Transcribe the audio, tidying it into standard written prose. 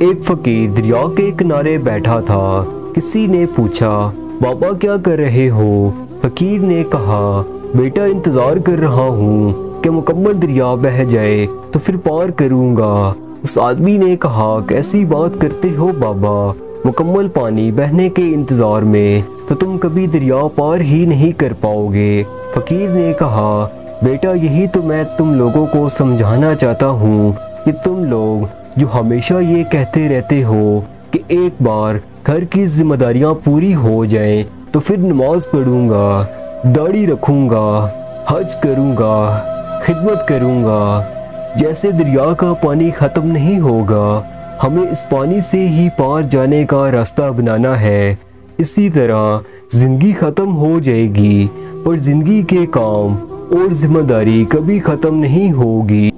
एक फकीर दरिया के किनारे बैठा था। किसी ने पूछा, बाबा क्या कर रहे हो? फकीर ने कहा, बेटा इंतज़ार कर रहा हूँ कि मुकम्मल दरिया बह जाए तो फिर पार करूँगा। उस आदमी ने कहा, कैसी बात करते हो बाबा, मुकम्मल पानी बहने के इंतज़ार में तो तुम कभी दरिया पार ही नहीं कर पाओगे। फकीर ने कहा, बेटा यही तो मैं तुम लोगों को समझाना चाहता हूँ कि तुम लोग जो हमेशा ये कहते रहते हो कि एक बार घर की जिम्मेदारियाँ पूरी हो जाएं तो फिर नमाज पढ़ूंगा, दाढ़ी रखूंगा, हज करूंगा, खिदमत करूंगा, जैसे दरिया का पानी ख़त्म नहीं होगा, हमें इस पानी से ही पार जाने का रास्ता बनाना है। इसी तरह ज़िंदगी ख़त्म हो जाएगी पर ज़िंदगी के काम और ज़िम्मेदारी कभी ख़त्म नहीं होगी।